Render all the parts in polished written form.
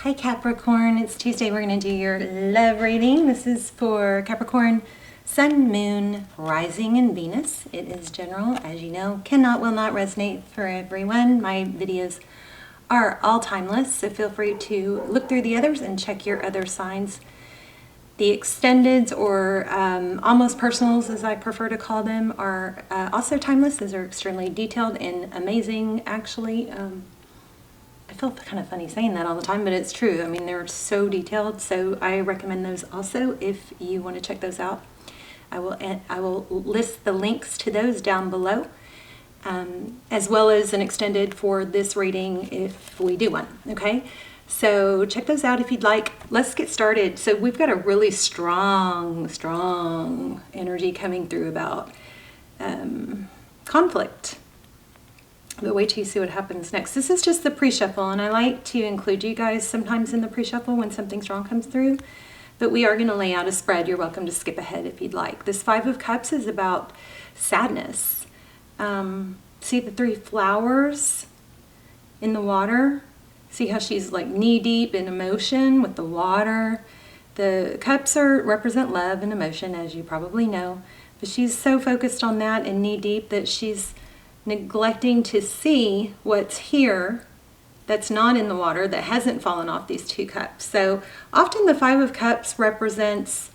Hi Capricorn, it's Tuesday. We're going to do your love reading. This is for Capricorn, Sun, Moon, Rising, and Venus. It is general, as you know, cannot, will not resonate for everyone. My videos are all timeless, so feel free to look through the others and check your other signs. The extendeds, or almost personals as I prefer to call them, are also timeless. Those are extremely detailed and amazing, actually. I feel kind of funny saying that all the time, but it's true. I mean, they're so detailed, so I recommend those also if you want to check those out. I will list the links to those down below, as well as an extended for this reading if we do one, okay? So check those out if you'd like. Let's get started. So we've got a really strong energy coming through about conflict. But wait till you see what happens next. This is just the pre-shuffle, and I like to include you guys sometimes in the pre-shuffle when something strong comes through. But we are going to lay out a spread. You're welcome to skip ahead if you'd like. This Five of Cups is about sadness. See the three flowers in the water? See how she's like knee-deep in emotion with the water? The cups represent love and emotion, as you probably know. But she's so focused on that and knee-deep that she's neglecting to see what's here that's not in the water, that hasn't fallen off these two cups. So often the Five of Cups represents,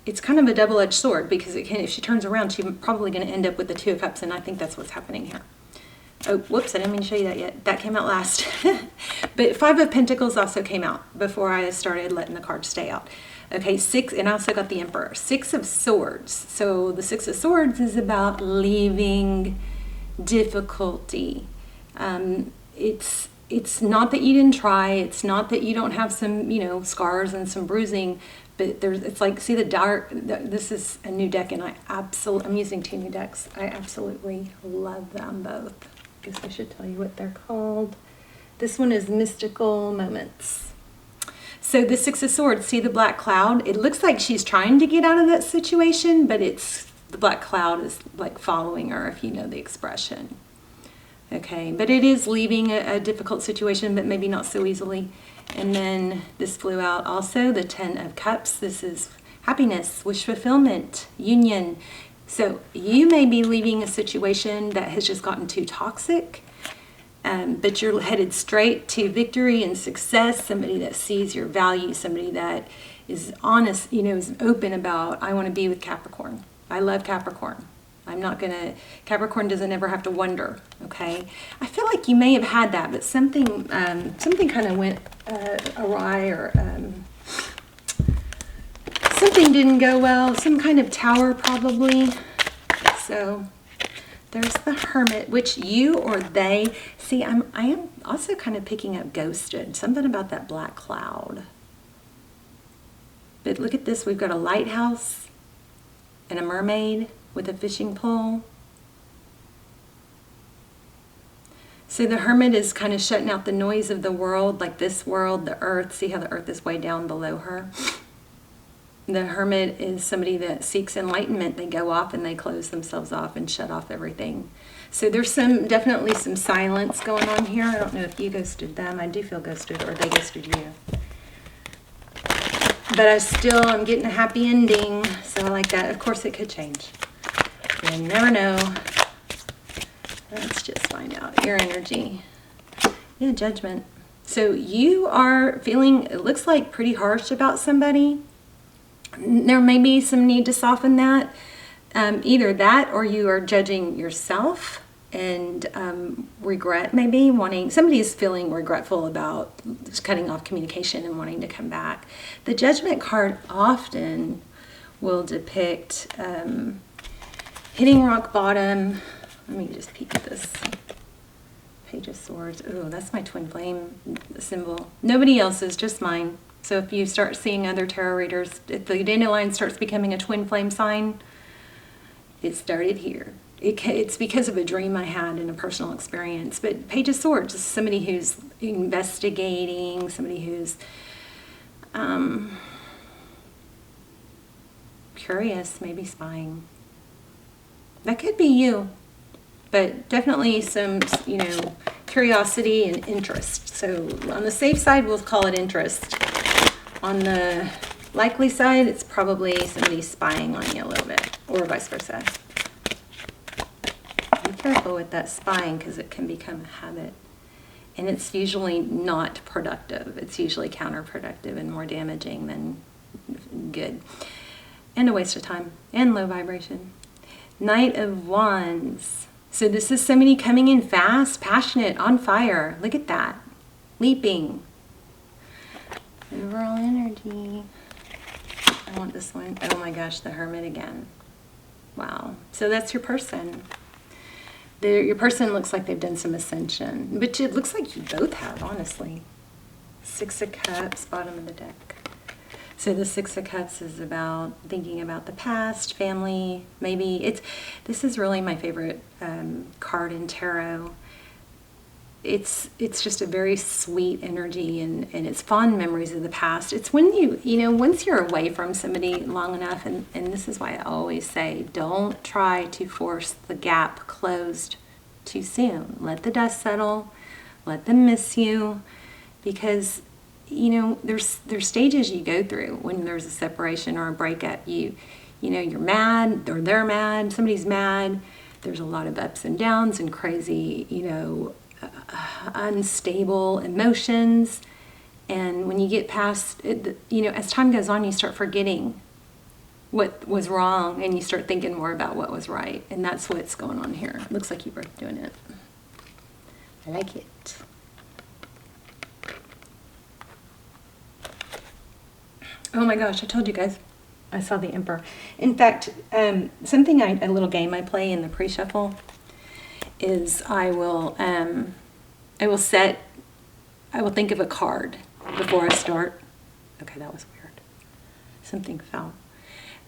it's kind of a double-edged sword, because it can, if she turns around, she's probably going to end up with the Two of Cups, and I think that's what's happening here. Oh, whoops, I didn't mean to show you that yet. That came out last. But Five of Pentacles also came out before I started letting the cards stay out. Okay, six, and I also got the Emperor. Six of Swords. So the Six of Swords is about leaving difficulty. It's not that you didn't try. It's not that you don't have some, scars and some bruising. But it's like, see the dark. This is a new deck, and I'm using two new decks. I absolutely love them both. I guess I should tell you what they're called. This one is Mystical Moments. So the Six of Swords, see the black cloud? It looks like she's trying to get out of that situation, but the black cloud is like following her, if you know the expression. Okay, but it is leaving a difficult situation, but maybe not so easily. And then this flew out also, the Ten of Cups. This is happiness, wish fulfillment, union. So you may be leaving a situation that has just gotten too toxic. But you're headed straight to victory and success, somebody that sees your value, somebody that is honest, is open about, I want to be with Capricorn. I love Capricorn. Capricorn doesn't ever have to wonder, okay? I feel like you may have had that, but something kind of went awry, or something didn't go well, some kind of tower probably. So there's the Hermit, which you or they, see, I am also kind of picking up ghosted, something about that black cloud. But look at this, we've got a lighthouse and a mermaid with a fishing pole. So the Hermit is kind of shutting out the noise of the world, like this world, the earth. See how the earth is way down below her? The Hermit is somebody that seeks enlightenment. They go off and they close themselves off and shut off everything. So there's definitely some silence going on here. I don't know if you ghosted them. I do feel ghosted, or they ghosted you. But I'm getting a happy ending, so I like that. Of course, it could change. You never know. Let's just find out your energy. Yeah, Judgment. So you are feeling, it looks like, pretty harsh about somebody. There may be some need to soften that. Either that, or you are judging yourself and regret, maybe somebody is feeling regretful about just cutting off communication and wanting to come back. The Judgment card often will depict hitting rock bottom. Let me just peek at this. Page of Swords. Oh, that's my twin flame symbol. Nobody else's, just mine. So if you start seeing other tarot readers, if the dandelion starts becoming a twin flame sign, it started here. It's because of a dream I had in a personal experience. But Page of Swords is somebody who's investigating, somebody who's curious, maybe spying. That could be you. but definitely some, you know, curiosity and interest. So on the safe side, we'll call it interest. On the likely side, it's probably somebody spying on you a little bit, or vice versa. Be careful with that spying because it can become a habit. And it's usually not productive. It's usually counterproductive and more damaging than good. And a waste of time and low vibration. Knight of Wands. So this is somebody coming in fast, passionate, on fire. Look at that. Leaping. Overall energy. I want this one. Oh my gosh, the Hermit again. Wow. So that's your person. Your person looks like they've done some ascension. But it looks like you both have, honestly. Six of Cups, bottom of the deck. So the Six of Cups is about thinking about the past, family, maybe. This is really my favorite card in tarot. It's just a very sweet energy, and it's fond memories of the past. It's when you know, once you're away from somebody long enough, and this is why I always say, don't try to force the gap closed too soon. Let the dust settle, let them miss you, because you know, there's stages you go through when there's a separation or a breakup. You know, you're mad, or they're mad, somebody's mad. There's a lot of ups and downs and crazy, you know, unstable emotions. And when you get past it, you know, as time goes on, you start forgetting what was wrong and you start thinking more about what was right. And that's what's going on here. Looks like you were doing it. I like it. Oh my gosh, I told you guys, I saw the Emperor. In fact, something a little game I play in the pre-shuffle is I will think of a card before I start. Okay, that was weird. Something fell.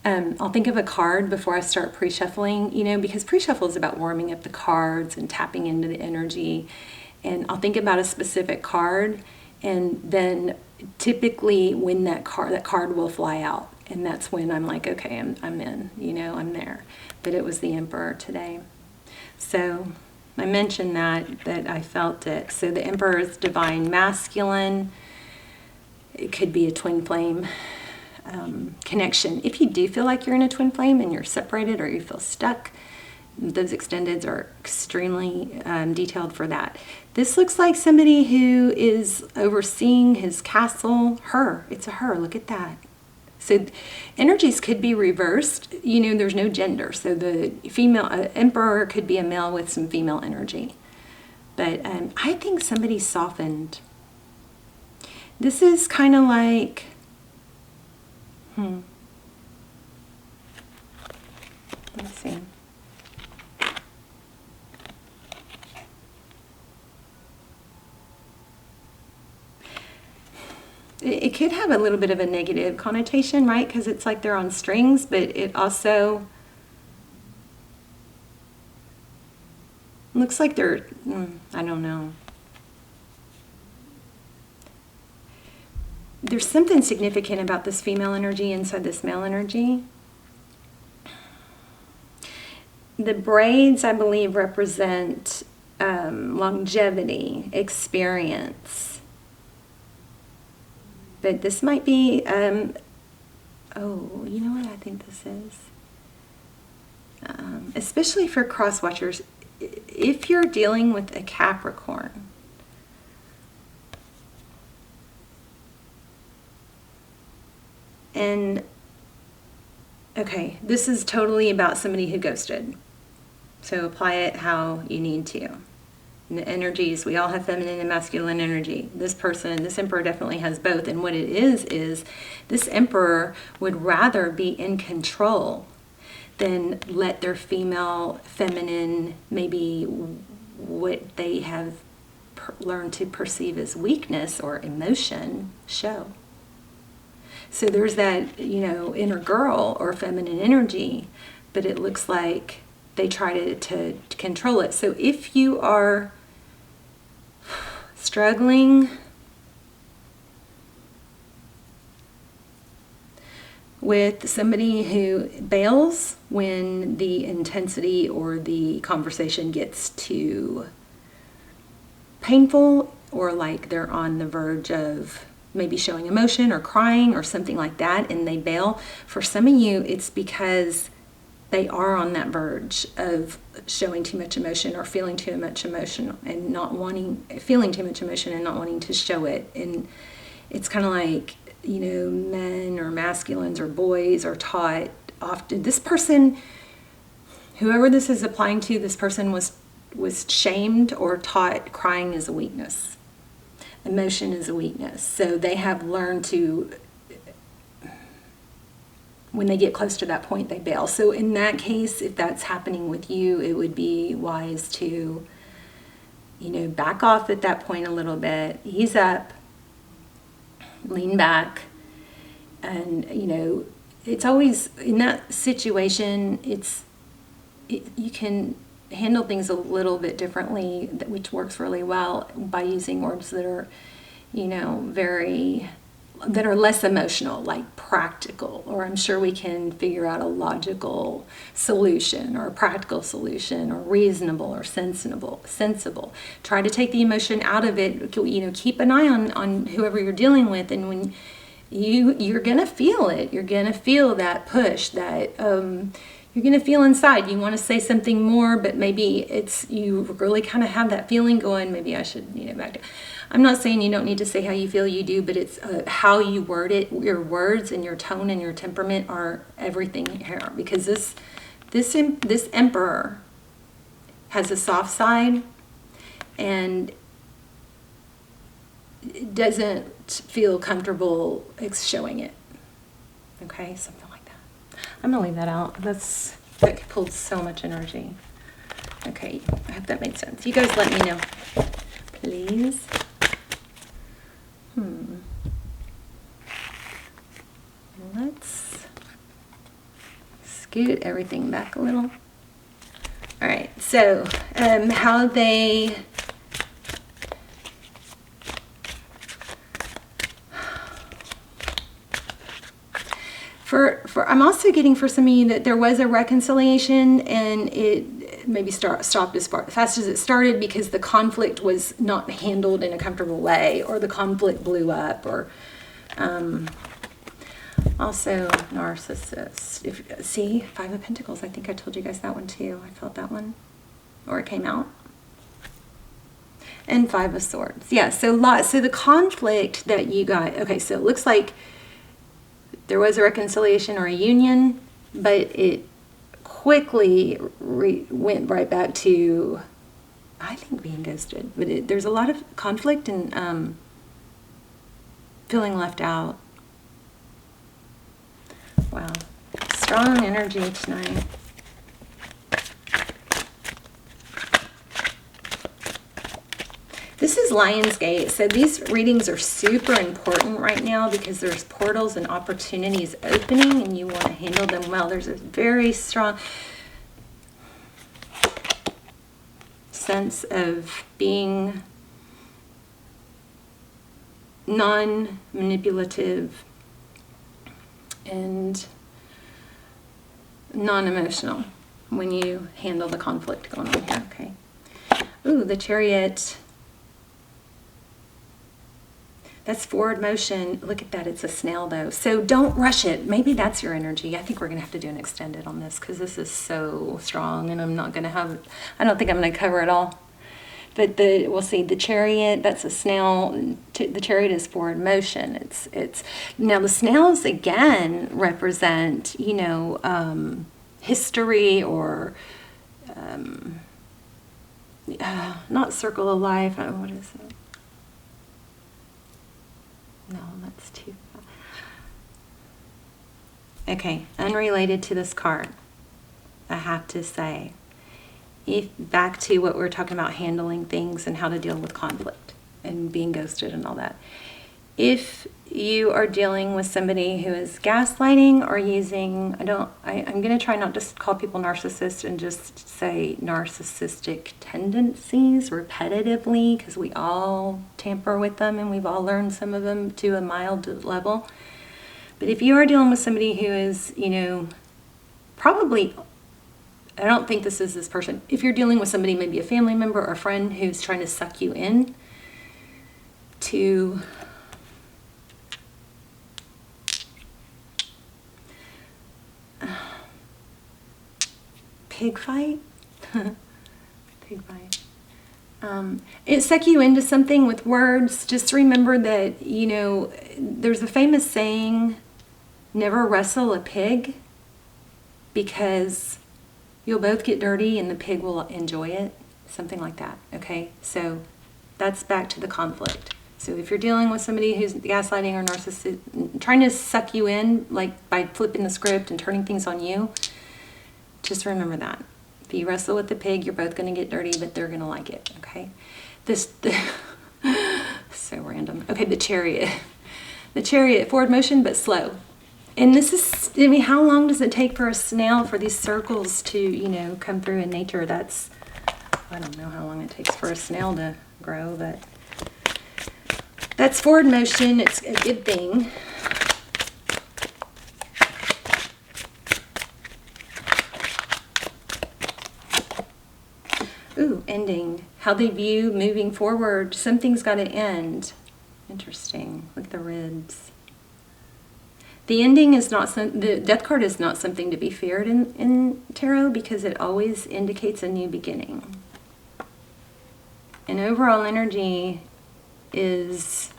I'll think of a card before I start pre-shuffling, you know, because pre-shuffle is about warming up the cards and tapping into the energy. And I'll think about a specific card, and then typically when that card will fly out, and that's when I'm like, okay, I'm in, you know, I'm there. But it was the Emperor today. So I mentioned that I felt it. So the Emperor is divine masculine. It could be a twin flame connection. If you do feel like you're in a twin flame and you're separated or you feel stuck, those extendeds are extremely detailed for that. This looks like somebody who is overseeing his castle. Her. It's a her. Look at that. So energies could be reversed. You know, there's no gender. So the female Emperor could be a male with some female energy. But I think somebody softened. This is kind of like... Let's see. It could have a little bit of a negative connotation, right? Because it's like they're on strings, but it also looks like they're, I don't know. There's something significant about this female energy inside this male energy. The braids, I believe, represent longevity, experience. But this might be, oh, you know what I think this is? Especially for cross-watchers, if you're dealing with a Capricorn, and, okay, this is totally about somebody who ghosted. So apply it how you need to. And the energies, we all have feminine and masculine energy. This person, this Emperor definitely has both. And what it is this Emperor would rather be in control than let their female, feminine, maybe what they have learned to perceive as weakness or emotion show. So there's that, you know, inner girl or feminine energy, but it looks like they try to control it. So if you are struggling with somebody who bails when the intensity or the conversation gets too painful, or like they're on the verge of maybe showing emotion or crying or something like that, and they bail. For some of you, it's because they are on that verge of showing too much emotion or feeling too much emotion and not wanting, feeling too much emotion and not wanting to show it. And it's kind of like, you know, men or masculines or boys are taught often, this person, whoever this is applying to, this person was shamed or taught crying is a weakness. Emotion is a weakness. So they have learned to, when they get close to that point, they bail. So in that case, if that's happening with you, it would be wise to, you know, back off at that point a little bit, ease up, lean back. And, you know, it's always, in that situation, you can handle things a little bit differently, which works really well by using words that are, you know, that are less emotional, like practical, or I'm sure we can figure out a logical solution or a practical solution, or reasonable or sensible. Try to take the emotion out of it. You know, keep an eye on whoever you're dealing with, and when you're gonna feel it, you're gonna feel that push, that you're going to feel inside. You want to say something more, but maybe you really kind of have that feeling going, maybe I should, you know, back down. I'm not saying you don't need to say how you feel, you do, but it's how you word it. Your words and your tone and your temperament are everything here, because this emperor has a soft side and it doesn't feel comfortable showing it. Okay, something like that. I'm gonna leave that out. That pulled so much energy. Okay, I hope that made sense. You guys let me know, please. Let's scoot everything back a little. All right, so how they I'm also getting for some of you that there was a reconciliation, and it maybe stopped as fast as it started because the conflict was not handled in a comfortable way, or the conflict blew up, or also narcissist. See, Five of Pentacles. I think I told you guys that one too. I felt that one, or it came out. And Five of Swords. Yeah, so the conflict that you got. Okay, so it looks like there was a reconciliation or a union, but it quickly went right back to, I think, being ghosted. But there's a lot of conflict and feeling left out. Wow. Strong energy tonight. This is Lionsgate, so these readings are super important right now because there's portals and opportunities opening, and you want to handle them well. There's a very strong sense of being non-manipulative and non-emotional when you handle the conflict going on here. Okay. Ooh, the Chariot. That's forward motion. Look at that. It's a snail, though. So don't rush it. Maybe that's your energy. I think we're going to have to do an extended on this because this is so strong, and I'm not going to have, I don't think I'm going to cover it all. But we'll see. The Chariot, that's a snail. The Chariot is forward motion. It's now the snails again represent, you know, history, or not circle of life. What is it? No, that's too bad. Okay, unrelated to this card, I have to say, back to what we were talking about, handling things and how to deal with conflict and being ghosted and all that. If you are dealing with somebody who is gaslighting or using, I'm going to try not to call people narcissists and just say narcissistic tendencies repetitively, because we all tamper with them and we've all learned some of them to a mild level. But if you are dealing with somebody who is, probably, I don't think this is this person. If you're dealing with somebody, maybe a family member or a friend who's trying to suck you in to pig fight. Pig fight. It suck you into something with words. Just remember that, there's a famous saying, never wrestle a pig, because you'll both get dirty and the pig will enjoy it. Something like that, okay? So that's back to the conflict. So if you're dealing with somebody who's gaslighting or narcissist, trying to suck you in, like by flipping the script and turning things on you, just remember that. If you wrestle with the pig, you're both going to get dirty, but they're going to like it, okay? So random. Okay, the chariot. The chariot, forward motion, but slow. And this is, how long does it take for a snail for these circles to, come through in nature? I don't know how long it takes for a snail to grow, but that's forward motion. It's a good thing. Ooh, ending. How they view moving forward. Something's got to end. Interesting. Look at the ribs. The ending is not the death card is not something to be feared in tarot, because it always indicates a new beginning. And overall energy is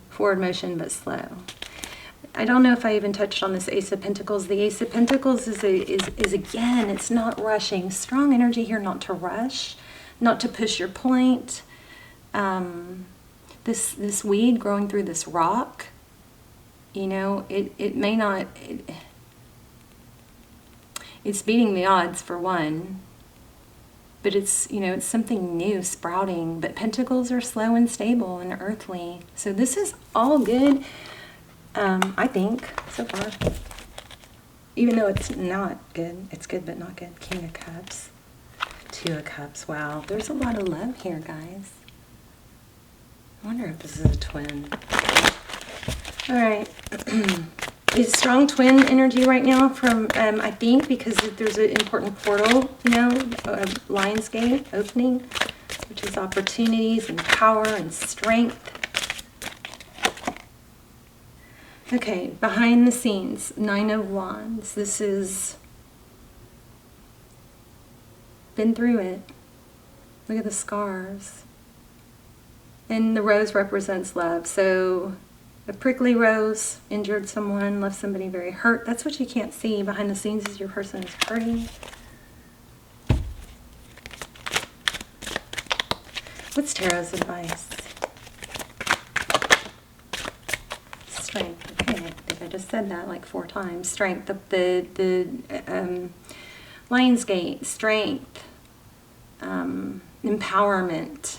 forward motion but slow. I don't know if I even touched on this Ace of Pentacles. The Ace of Pentacles is again, it's not rushing. Strong energy here, not to rush, not to push your point. This weed growing through this rock, it may not, it's beating the odds for one, but it's, it's something new sprouting. But Pentacles are slow and stable and earthly. So this is all good. I think, so far. Even though it's not good. It's good, but not good. King of Cups. Two of Cups. Wow. There's a lot of love here, guys. I wonder if this is a twin. All right. It's strong twin energy right now from, I think, because there's an important portal, Lion's Gate opening, which is opportunities and power and strength. Okay, behind the scenes, 9 of Wands. This is, been through it. Look at the scars. And the rose represents love. So a prickly rose injured someone, left somebody very hurt. That's what you can't see. Behind the scenes is your person is hurting. What's Tarot's advice? Strength. Okay, I think I just said that like 4 times. Strength. The Lion's Gate. Strength. Empowerment.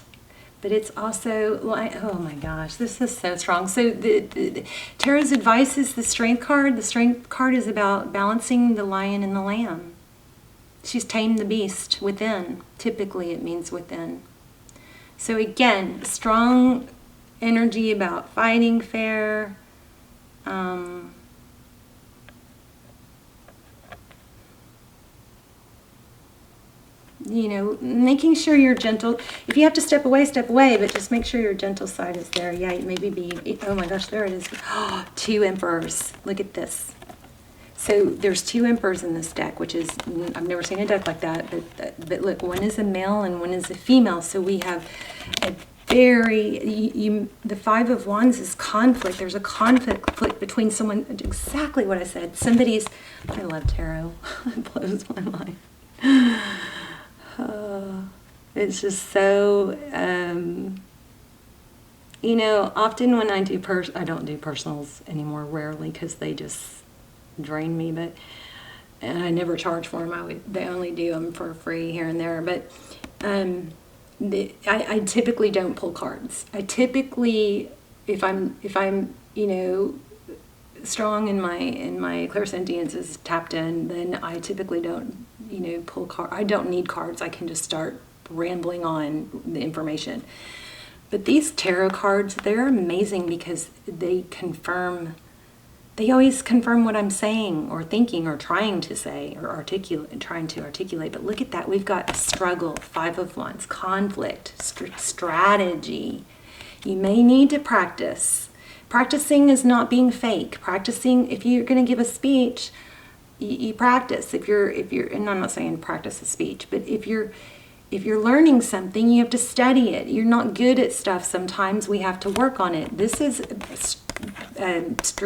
But it's also like, oh my gosh, this is so strong. So the Tarot's advice is the Strength card. The Strength card is about balancing the lion and the lamb. She's tamed the beast within. Typically it means within. So again, strong energy about fighting fair. Making sure you're gentle. If you have to step away, but just make sure your gentle side is there. Yeah, maybe be, oh my gosh, there it is. Oh, 2 emperors. Look at this. So there's 2 emperors in this deck, which is, I've never seen a deck like that, but look, one is a male and one is a female. So we have a very, the 5 of Wands is conflict. There's a conflict between someone, exactly what I said. I love tarot. It blows my mind. It's just so, often when I do I don't do personals anymore, rarely, because they just drain me, and I never charge for them. They only do them for free here and there, but I typically don't pull cards. I typically, if I'm strong in my clairsentience is tapped in, then I typically don't pull cards. I don't need cards. I can just start rambling on the information. But these tarot cards, they're amazing because they confirm they always confirm what I'm saying or thinking or trying to say or trying to articulate. But look at that. We've got struggle, 5 of Wands, conflict, strategy. You may need to practice. Practicing is not being fake. Practicing, if you're going to give a speech, you practice. If you're, and I'm not saying practice a speech, but if you're learning something, you have to study it. You're not good at stuff. Sometimes we have to work on it. This is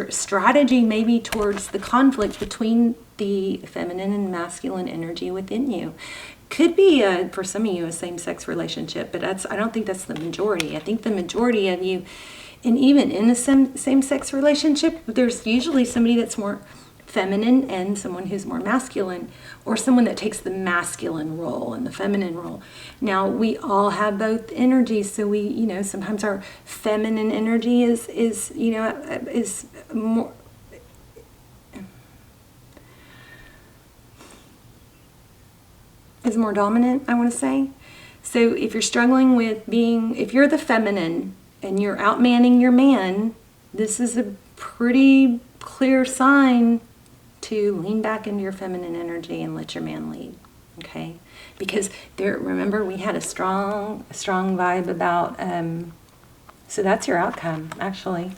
strategy maybe towards the conflict between the feminine and masculine energy within you. Could be, for some of you, a same-sex relationship, but I don't think that's the majority. I think the majority of you, and even in a same-sex relationship, there's usually somebody that's more feminine and someone who's more masculine, or someone that takes the masculine role and the feminine role. Now, we all have both energies, so we, sometimes our feminine energy is more, is more dominant, I want to say. So if you're struggling with if you're the feminine and you're outmanning your man, this is a pretty clear sign to lean back into your feminine energy and let your man lead, okay? Because remember, we had a strong vibe about, so that's your outcome, actually.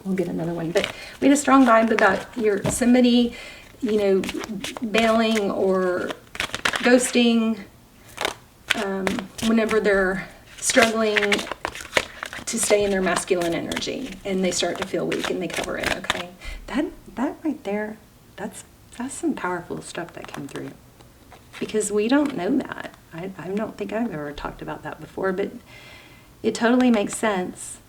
We'll get another one, but we had a strong vibe about somebody, bailing or ghosting whenever they're struggling to stay in their masculine energy and they start to feel weak and they cover it, okay? That right there, that's some powerful stuff that came through, because we don't know that. I don't think I've ever talked about that before, but it totally makes sense.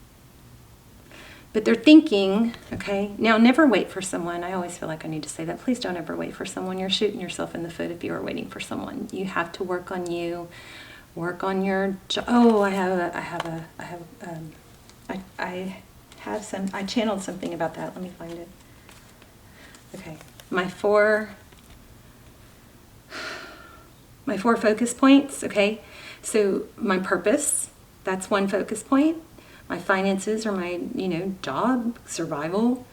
But they're thinking, okay, now never wait for someone. I always feel like I need to say that. Please don't ever wait for someone. You're shooting yourself in the foot if you are waiting for someone. You have to work on you, work on your job. Oh, I channeled something about that. Let me find it. Okay, my four focus points, okay? So my purpose, that's one focus point. My finances are my, job, survival,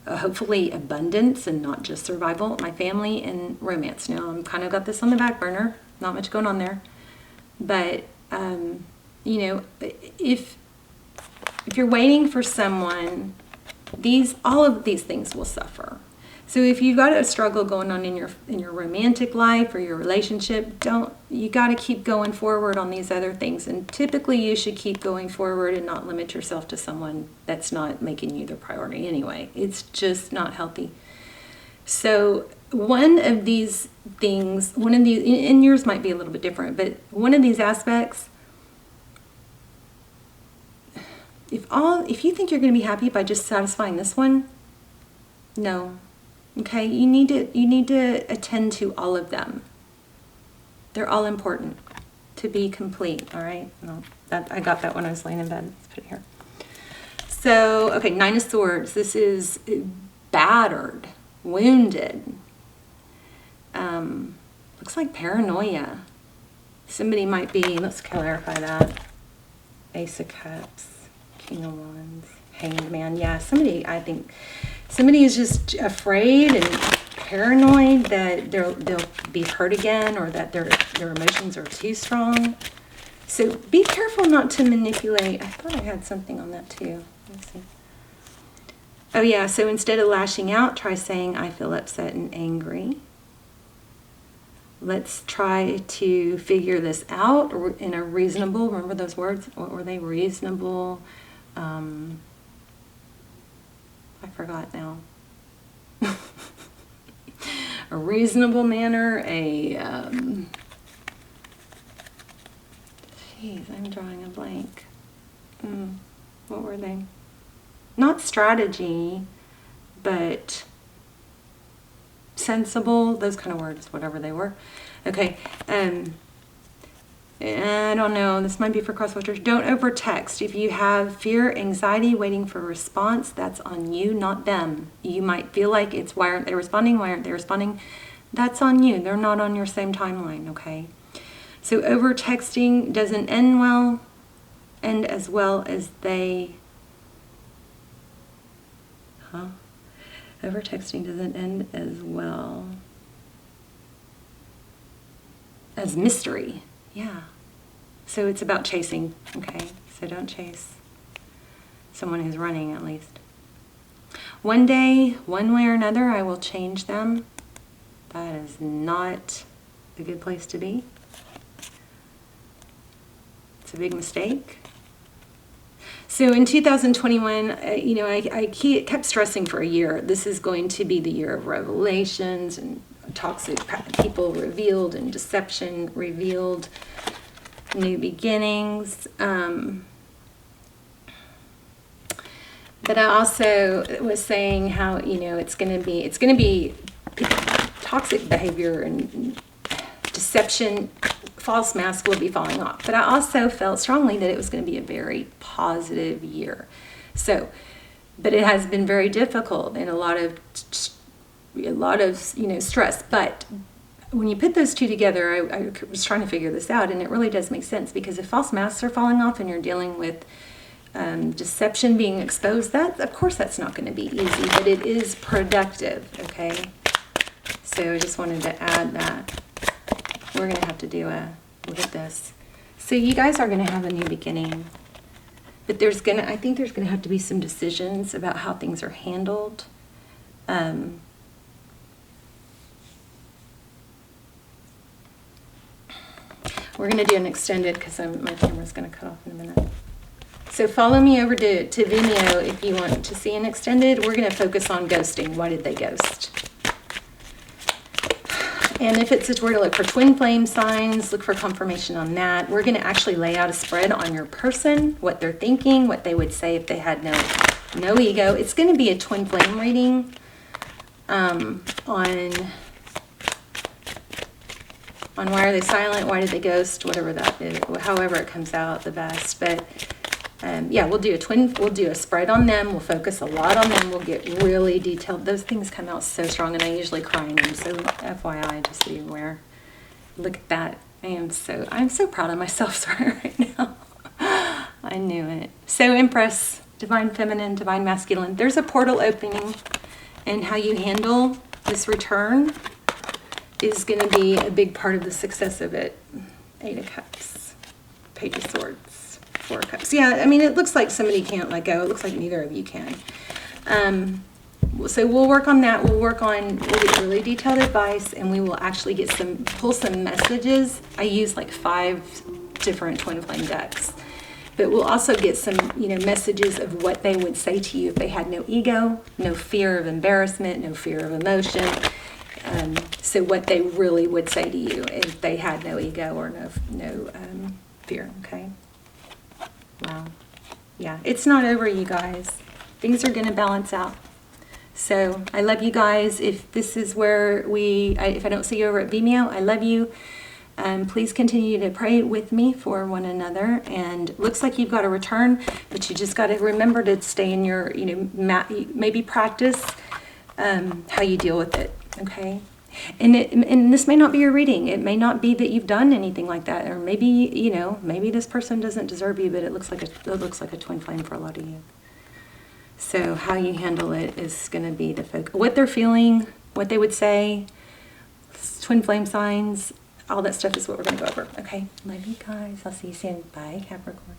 hopefully abundance and not just survival. My family and romance. Now, I'm kind of got this on the back burner. Not much going on there. But, if you're waiting for someone, all of these things will suffer. So if you've got a struggle going on in your romantic life or your relationship, you got to keep going forward on these other things. And typically you should keep going forward and not limit yourself to someone that's not making you the priority anyway. It's just not healthy. So one of these things, and yours might be a little bit different, but one of these aspects, if you think you're going to be happy by just satisfying this one, no. Okay, you need to attend to all of them. They're all important to be complete, all right? No, I got that when I was laying in bed. Let's put it here. So, okay, 9 of Swords. This is battered, wounded. Looks like paranoia. Somebody might be, let's clarify that. Ace of Cups, King of Wands, Hanged Man. Yeah, somebody is just afraid and paranoid that they'll be hurt again, or that their emotions are too strong. So be careful not to manipulate. I thought I had something on that too. Let's see. Oh yeah, so instead of lashing out, try saying, I feel upset and angry. Let's try to figure this out in a reasonable, remember those words? What were they? Reasonable, I forgot now. A reasonable manner, geez, I'm drawing a blank. What were they? Not strategy, but sensible, those kind of words, whatever they were. Okay, I don't know, this might be for crosswatchers. Don't over text. If you have fear, anxiety, waiting for a response, that's on you, not them. You might feel like it's why aren't they responding? Why aren't they responding? That's on you. They're not on your same timeline, okay? So over texting doesn't end well, and as well as they, Over-texting doesn't end as well as mystery. Yeah. So it's about chasing, okay? So don't chase someone who's running, at least. One day, one way or another, I will change them. That is not a good place to be. It's a big mistake. So in 2021, I kept stressing for a year, this is going to be the year of revelations and toxic people revealed and deception revealed, new beginnings. But I also was saying how, it's going to be toxic behavior and deception, false mask will be falling off. But I also felt strongly that it was going to be a very positive year. So, but it has been very difficult and a lot of stress. But when you put those two together, I was trying to figure this out, and it really does make sense, because if false masks are falling off and you're dealing with deception being exposed, of course that's not going to be easy, but it is productive, okay? So I just wanted to add that. We're going to have to do look at this. So you guys are going to have a new beginning, but I think there's going to have to be some decisions about how things are handled. We're going to do an extended, because my camera's going to cut off in a minute. So follow me over to Vimeo if you want to see an extended. We're going to focus on ghosting. Why did they ghost? And if it's where to look for twin flame signs, look for confirmation on that. We're going to actually lay out a spread on your person, what they're thinking, what they would say if they had no ego. It's going to be a twin flame reading on why are they silent, why did they ghost, whatever that is, however it comes out the best. But yeah, we'll do a spread on them. We'll focus a lot on them. We'll get really detailed. Those things come out so strong, and I usually cry in them. So FYI, just so you're aware. Look at that. I'm so proud of myself right now. I knew it. So Empress, Divine Feminine, Divine Masculine. There's a portal opening, and how you handle this return is going to be a big part of the success of it. 8 of Cups, Page of Swords, 4 of Cups. Yeah, I mean, it looks like somebody can't let go. It looks like neither of you can. So we'll work on that. We'll get really detailed advice, and we will actually pull some messages. I use like 5 different twin flame decks. But we'll also get some, messages of what they would say to you if they had no ego, no fear of embarrassment, no fear of emotion. So what they really would say to you if they had no ego or no fear, okay? Wow. Yeah, it's not over, you guys. Things are going to balance out. So I love you guys. If this is where if I don't see you over at Vimeo, I love you. Please continue to pray with me for one another. And looks like you've got a return, but you just got to remember to stay in your, maybe practice how you deal with it, okay? And this may not be your reading. It may not be that you've done anything like that, or maybe maybe this person doesn't deserve you, but it looks like a twin flame for a lot of you. So how you handle it is going to be the focus. What they're feeling, what they would say, twin flame signs, all that stuff is what we're going to go over. Okay, love you guys. I'll see you soon. Bye, Capricorn.